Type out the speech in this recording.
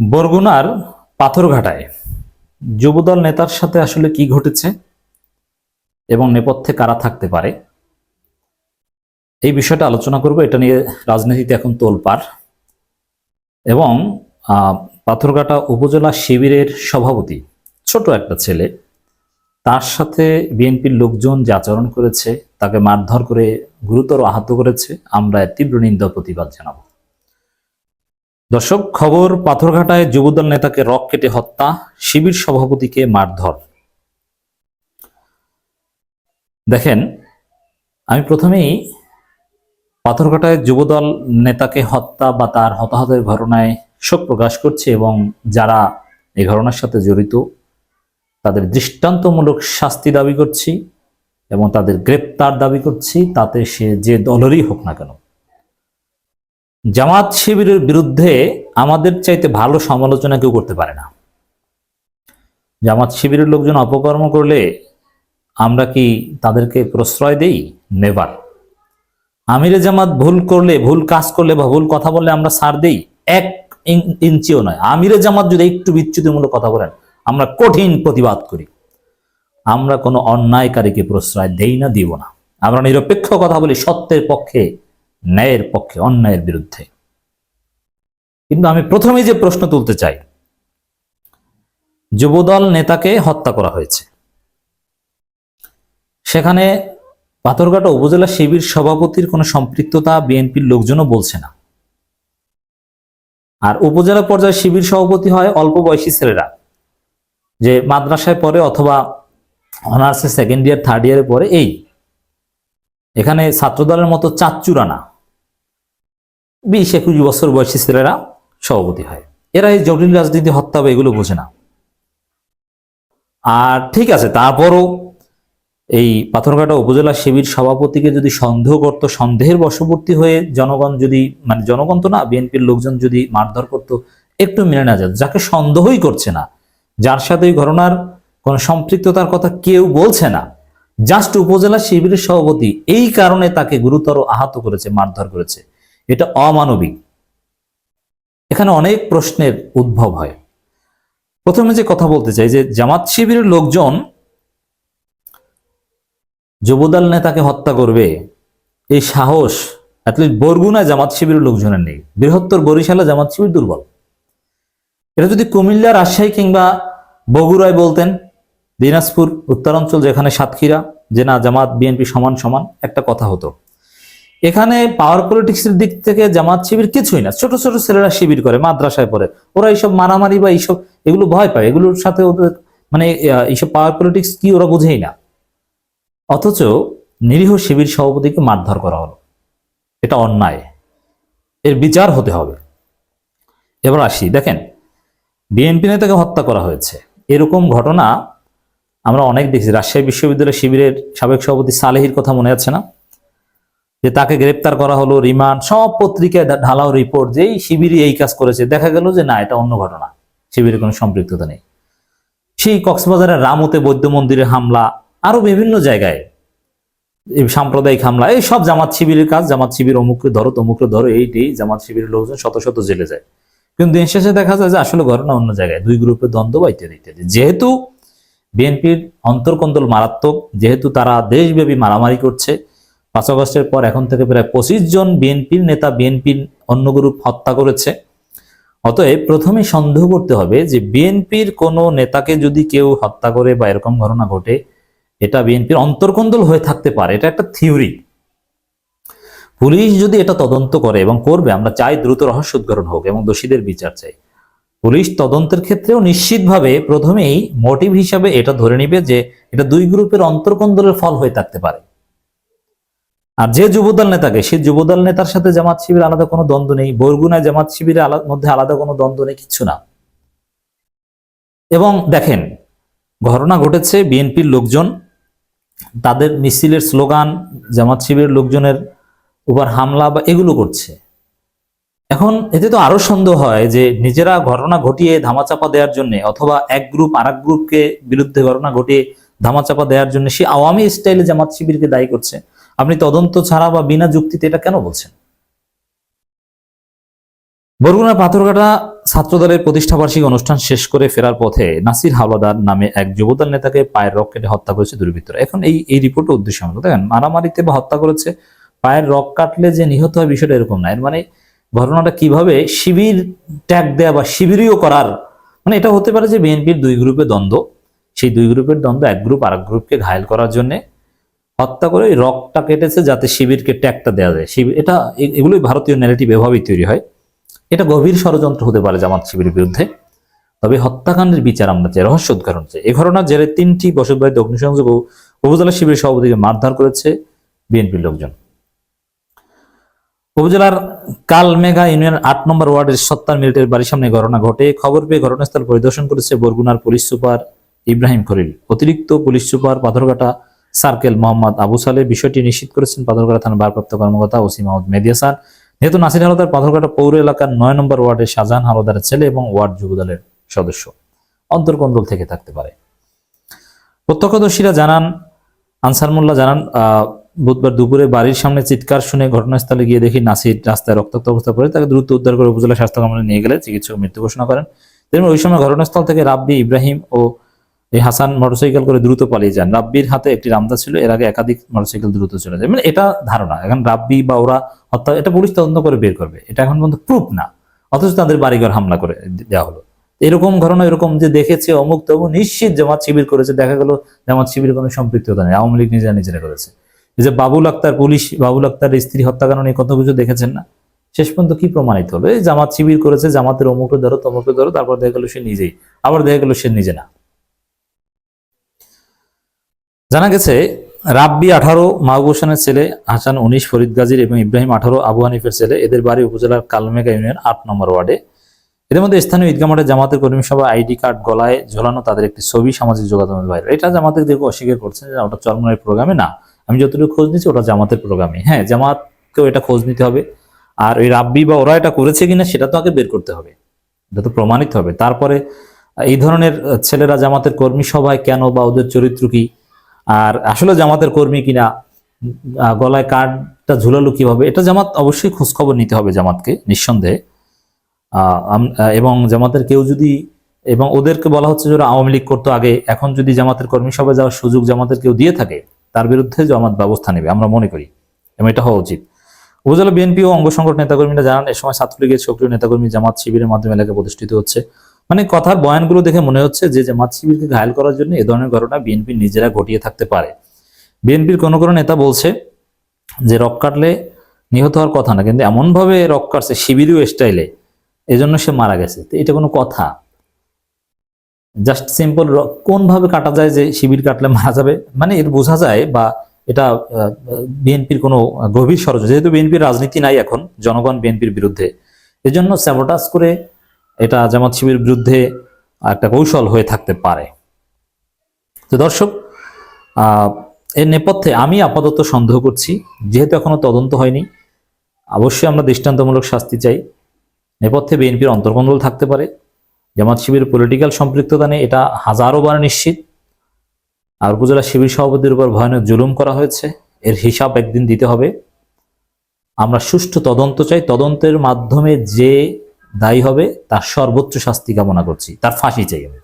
বরগুনার পাথরঘাটায় যুবদল নেতার সাথে আসলে কি ঘটেছে এবং নেপথ্যে কারা থাকতে পারে এই বিষয়টা আলোচনা করব। এটা নিয়ে রাজনীতিতে এখন তোলপাড়। এবং পাথরঘাটা উপজেলা শিবিরের সভাপতি ছোট একটা ছেলে, তার সাথে বিএনপির লোকজন যে আচরণ করেছে, তাকে মারধর করে গুরুতর আহত করেছে, আমরা তীব্র নিন্দা প্রতিবাদ জানাবো। দর্শক, খবর পাথরঘাটায় যুবদল নেতাকে রক কেটে হত্যা, শিবির সভাপতিকে মারধর। দেখেন, আমি প্রথমেই পাথরঘাটায় যুবদল নেতাকে হত্যা বা তার হতাহতের ঘটনায় শোক প্রকাশ করছি এবং যারা এই ঘটনার সাথে জড়িত তাদের দৃষ্টান্তমূলক শাস্তি দাবি করছি এবং তাদের গ্রেপ্তার দাবি করছি, তাতে সে যে দলেরই হোক না কেন। জামাত শিবিরের বিরুদ্ধে আমাদের চাইতে ভালো সমালোচনা কেউ করতে পারে না। জামাত শিবিরের লোকজন অপকর্ম করলে আমরা কি তাদেরকে প্রশ্রয় দেই? নেভার। আমিরে জামাত ভুল করলে, ভুল কাজ করলে বা ভুল কথা বললে আমরা ছাড় দেই? এক ইঞ্চিও নয়। আমিরে জামাত যদি একটু বিচ্যুতিমূলক কথা বলেন, আমরা কঠিন প্রতিবাদ করি। আমরা কোনো অন্যায়কারীকে প্রশ্রয় দেই না, দিব না। আমরা নিরপেক্ষ কথা বলি, সত্যের পক্ষে, ন্যায়ের পক্ষে, অন্যায়ের বিরুদ্ধে। কিন্তু আমি প্রথমেই যে প্রশ্ন তুলতে চাই, যুবদল নেতাকে হত্যা করা হয়েছে, সেখানে পাথরঘাটা উপজেলা শিবির সভাপতির কোনো সম্পৃক্ততা বিএনপির লোকজনও বলছে না। আর উপজেলা পর্যায়ে শিবির সভাপতি হয় অল্প বয়সী ছেলেরা, যে মাদ্রাসায় পড়ে অথবা অনার্সে সেকেন্ড ইয়ার থার্ড ইয়ারে পড়ে। এখানে ছাত্রদলের মতো চাচ্চুরা না, 20-21 বছর বয়সী ছেলেরা সভাপতি হয়। এরা এই জটিল রাজনীতি, হত্যা বা এগুলো বোঝে না। আর ঠিক আছে, তারপরও এই পাথরঘাটা উপজেলা শিবির সভাপতিকে যদি সন্দেহ করত, সন্দেহের বশবর্তী হয়ে জনগণ যদি, মানে জনগণ তো না, বিএনপির লোকজন যদি মারধর করত, একটু মেনে না যেত। যাকে সন্দেহই করছে না, যার সাথে এই ঘটনার কোন সম্পৃক্ততার কথা কেউ বলছে না, জাস্ট উপজেলা শিবিরের সভাপতি, এই কারণে তাকে গুরুতর আহত করেছে, মারধর করেছে, এটা অমানবিক। এখানে অনেক প্রশ্নের উদ্ভব হয়। প্রথমে যে কথা বলতে চাই, যে জামাত শিবিরের লোকজন যুবদল নেতাকে হত্যা করবে, এই সাহস অ্যাটলিস্ট বরগুনায় জামাত শিবিরের লোকজনের নেই। বৃহত্তর বরিশালে জামাত শিবির দুর্বল। এটা যদি কুমিল্লা, রাজশাহী কিংবা বগুড়ায় বলতেন, দিনাজপুর উত্তরাঞ্চল যেখানে সাতক্ষীরা, যে না জামাত বিএনপি সমান সমান, একটা কথা হতো। এখানে পাওয়ার পলিটিক্সের দিক থেকে জামাত শিবির কিছুই না। ছোট ছোট ছেলেরা শিবির করে, মাদ্রাসায় পড়ে, ওরা এইসব মারামারি বা এইসব এগুলো ভয় পায়, এগুলোর সাথে ওদের মানে এইসব পাওয়ার পলিটিক্স কি ওরা বুঝেই না। অথচ নিরীহ শিবির সভাপতিকে মারধর করা হলো, এটা অন্যায়, এর বিচার হতে হবে। এবার আসি, দেখেন, বিএনপি নেতাকে হত্যা করা হয়েছে, এরকম ঘটনা আমরা অনেক দেখছি। রাজশাহী বিশ্ববিদ্যালয় শিবিরের সাবেক সভাপতি সালেহির কথা মনে আছে না? যে তাকে গ্রেপ্তার করা হলো, রিমান্ড, সব পত্রিকায় ঢালাও রিপোর্ট যে শিবিরই এই কাজ করেছে। দেখা গেল যে না, এটা অন্য ঘটনা, শিবিরের কোনো সম্পৃক্ততা নেই। সেই কক্সবাজারের রামুতে বৌদ্ধ মন্দিরে হামলা, আরো বিভিন্ন জায়গায় এই সাম্প্রদায়িক হামলা, এই সব জামাত শিবিরের কাজ। জামাত শিবির অমুককে ধরো, তমুককে ধরো, এইটাই জামাত শিবিরের লোকজন শত শত জেলে যায়। কিন্তু দিন শেষে দেখা যায় যে আসলে ঘটনা অন্য জায়গায়, দুই গ্রুপের দ্বন্দ্ব বা ইত্যাদি ইত্যাদি। যেহেতু বিএনপির অন্তর্কন্দল মারাত্মক, যেহেতু তারা দেশব্যাপী মারামারি করছে, 5 আগস্টের পর এখন থেকে প্রায় 25 জন বিএনপির নেতা বিএনপির অন্য গ্রুপ হত্যা করেছে। অতএব প্রথমে সন্দেহ করতে হবে যে বিএনপির কোনো নেতাকে যদি কেউ হত্যা করে বা এরকম ঘটনা ঘটে, এটা বিএনপির অন্তর্কন্দল হয়ে থাকতে পারে। এটা একটা থিওরি। পুলিশ যদি এটা তদন্ত করে এবং করবে, আমরা চাই দ্রুত রহস্য উদ্ঘাটন হোক এবং দোষীদের বিচার চাই। পুলিশ তদন্তের ক্ষেত্রেও নিশ্চিতভাবে প্রথমেই মোটিভ হিসাবে এটা ধরে নিবে যে এটা দুই গ্রুপের অন্তর্কন্দলের ফল হয়ে থাকতে পারে। আর যে যুবদল নেতাকে, সেই যুবদল নেতার সাথে জামাত শিবির আলাদা কোনো দ্বন্দ্ব নেই, বরগুনায় জামাত শিবিরের মধ্যে আলাদা কোনো দ্বন্দ্ব নেই, কিচ্ছু না। এবং দেখেন, ঘটনা ঘটেছে, বিএনপির লোকজন তাদের মিছিলের স্লোগান, জামাত শিবিরের লোকজনের উপর হামলা বা এগুলো করছে। এখন এতে তো আরো সন্দেহ হয় যে নিজেরা ঘটনা ঘটিয়ে ধামাচাপা দেওয়ার জন্য, অথবা এক গ্রুপ আর এক গ্রুপকে বিরুদ্ধে ঘটনা ঘটিয়ে ধামাচাপা দেওয়ার জন্য সে আওয়ামী স্টাইলে জামাত শিবিরকে দায়ী করছে। আপনি তদন্ত ছাড়া বা বিনা যুক্তিতে এটা কেন বলছেন? বরগুনা পাথরঘাটা ছাত্রদলের প্রতিষ্ঠাবার্ষিকী অনুষ্ঠান শেষ করে ফেরার পথে নাসির হাওলাদার নামে এক যুবদল নেতাকে পায়ের রক কেটে হত্যা করেছে দুর্বৃত্তরা। এখন এই রিপোর্টের উদ্দেশ্য আমরা দেখেন, মারামারিতে বা হত্যা করেছে, পায়ের রক কাটলে যে নিহত হয় বিষয়টা এরকম না। এর মানে ঘটনাটা কিভাবে শিবির ট্যাগ দেয়া বা শিবিরীয় করার, মানে এটা হতে পারে যে বিএনপির দুই গ্রুপে দ্বন্দ্ব, সেই দুই গ্রুপের দ্বন্দ্ব এক গ্রুপ আরেক গ্রুপকে ঘায়েল করার জন্য হত্যা করে ওই রকটা কেটেছে যাতে শিবিরকে ট্যাগটা দেওয়া যায়। শিবির এটা এগুলোই ভারতীয় ন্যারেটিভ এভাবেই তৈরি হয়। এটা গভীর ষড়যন্ত্র হতে পারে জামাত শিবিরের বিরুদ্ধে। তবে হত্যাকাণ্ডের বিচার আমরা চাই, রহস্য উদ্ঘাটন চাই। এই ঘটনার জেরে 3টি বসতবাড়িতে অগ্নিসংযোগ ও উপজেলা শিবিরের সভাপতিকে মারধর করেছে বিএনপির লোকজন। উপজেলার কালমেঘা ইউনিয়ন 8 নম্বর ওয়ার্ডের 70 মিনিটের বাড়ির সামনে ঘটনা ঘটে। খবর পেয়ে ঘটনাস্থল পরিদর্শন করেছে বরগুনার পুলিশ সুপার ইব্রাহিম খলিল। অতিরিক্ত police super Patharghata circle Mohammad Abu সালে বিষয়টি নিশ্চিত করেছেন পাথরঘাটা থানার ভারপ্রাপ্ত কর্মকর্তা ওসি মোহাম্মদ মেহেদী হাসান। যেহেতু নাসির হাওলাদার পাথরঘাটা পৌর এলাকার 9 নম্বর ওয়ার্ডের শাহজাহান হাওলাদারের ছেলে এবং ওয়ার্ড যুবদলের সদস্য, অন্তর্কন্দল থেকে থাকতে পারে। প্রত্যক্ষদর্শীরা জানান, আনসার মোল্লা জানান, বুধবার দুপুরে বাড়ির সামনে চিৎকার শুনে ঘটনাস্থলে গিয়ে দেখি নাসির রাস্তায় রক্তাক্ত অবস্থা পড়ে। তাকে দ্রুত উদ্ধার করে উপজেলা স্বাস্থ্য কেন্দ্রে নিয়ে গেলে চিকিৎসক মৃত্যু ঘোষণা করেন। তেমনি ওই সময় ঘটনাস্থল থেকে রাব্বি, ইব্রাহিম ও হাসান মোটরসাইকেল করে দ্রুত পালিয়ে যান। রাব্বির হাতে একটি রামদা ছিল, এর আগে একাধিক মোটরসাইকেল দ্রুত চলে যায়। মানে এটা ধারণা, এখন রাব্বি বা ওরা হত্যা, এটা পুলিশ তদন্ত করে বের করবে, এটা এখন পর্যন্ত প্রুফ না, অথচ তাদের বাড়িঘর হামলা করে দেওয়া হলো। এরকম ঘটনা, এরকম যে দেখেছে অমুক তমুক, নিশ্চিত জামাত শিবির করেছে, দেখা গেল জামাত শিবির কোনো সম্পৃক্ততা নেই, আওয়ামী লীগ নিজেরা করেছে। এই যে বাবুল আক্তার, পুলিশ বাবুল আক্তারের স্ত্রী হত্যাকাণ্ড নিয়ে কত কিছু দেখেছেন না, শেষ পর্যন্ত কি প্রমাণিত হলো? এই জামাত শিবির করেছে, জামাতের অমুকে ধরো তমুকে ধরো, তারপর দেখা গেল সে নিজেই, আবার দেখা গেল সে নিজে না। জানা গেছে রাব্বি 18, মাহবুব হোসেনের ছেলে, হাসান 19, ফরিদ গাজীর এবং ইব্রাহিম 18, আবু হানিফের ছেলে। এদের বাড়ি উপজেলার কালমেঘা ইউনিয়ন 8 নম্বর ওয়ার্ডে। এদের মধ্যে স্থানীয় ঈদগাহ মাঠে জামাতের কর্মী সভা আইডি কার্ড গলায় ঝোলানো তাদের একটি ছবি সামাজিক যোগাযোগের বাইরে। এটা জামাতের দিকে অস্বীকার করছে যে ওটা চরমনের প্রোগ্রামে না, আমি যতটুকু খোঁজ নিচ্ছি ওটা জামাতের প্রোগ্রামে। হ্যাঁ, জামাতকেও এটা খোঁজ নিতে হবে, আর ওই রাব্বি বা ওরা এটা করেছে কিনা সেটা তো আগে বের করতে হবে, এটা তো প্রমাণিত হবে। তারপরে এই ধরনের ছেলেরা জামাতের কর্মী সভায় কেন, বা ওদের চরিত্র কি, আর আসলে জামাতের কর্মী কিনা, গলায় কার্ডটা ঝুলালো কিভাবে, এটা জামাত অবশ্যই খোঁজ খবর নিতে হবে জামাতকে, নিঃসন্দেহে। এবং জামাতের কেউ যদি, এবং ওদেরকে বলা হচ্ছে যে ওরা আওয়ামী লীগ করতো আগে, এখন যদি জামাতের কর্মী সভায় যাওয়ার সুযোগ জামাতের কেউ দিয়ে থাকে, তার বিরুদ্ধে জামাত ব্যবস্থা নেবে, আমরা মনে করি, এবং এটা হওয়া উচিত। উপজেলা বিএনপি ও অঙ্গ সংগঠন নেতাকর্মীরা জানান, এ সময় ছাত্রলীগের সক্রিয় নেতাকর্মী জামাত শিবিরের মাধ্যমে এলাকায় প্রতিষ্ঠিত হচ্ছে। মানে কথার বয়ানগুলো দেখে মনে হচ্ছে যে জামাত শিবিরকে ঘায়েল করার জন্য এ ধরনের ঘটনা বিএনপি নিজেরা ঘটিয়ে থাকতে পারে। বিএনপির কোনো নেতা বলছে যে রক কাটলে নিহত হওয়ার কথা না, কিন্তু এমনভাবে রক কাটছে শিবিরীয় স্টাইলে, এজন্য সে মারা গেছে। তো এটা কোনো কথা? জাস্ট সিম্পল কোনভাবে কাটা যায় যে শিবির কাটলে মারা যাবে? মানে এর বোঝা যায়, বা এটা বিএনপির কোনো গভীর ষড়যন্ত্র। যেহেতু বিএনপির রাজনীতি নাই এখন, জনগণ বিএনপির বিরুদ্ধে, এজন্য স্যাবোটাজ করে এটা জামাত শিবিরের বিরুদ্ধে একটা কৌশল হয়ে থাকতে পারে। তো দর্শক, এর নেপথ্যে আমি আপাতত সন্দেহ করছি, যেহেতু এখনো তদন্ত হয়নি, অবশ্যই আমরা দৃষ্টান্তমূলক শাস্তি চাই। নেপথ্যে বিএনপির অন্তর্কন্দল থাকতে পারে, জামাত শিবির পলিটিক্যাল সম্পৃক্ততা নেই, এটা হাজারো বার নিশ্চিত। আর উপজেলা শিবির সভাপতির উপর ভয়ানক জুলুম করা হয়েছে, এর হিসাব একদিন দিতে হবে। আমরা সুষ্ঠু তদন্ত চাই, তদন্তের মাধ্যমে যে দায়ী হবে তার সর্বোচ্চ শাস্তি কামনা করছি, তার ফাঁসি চাই আমি।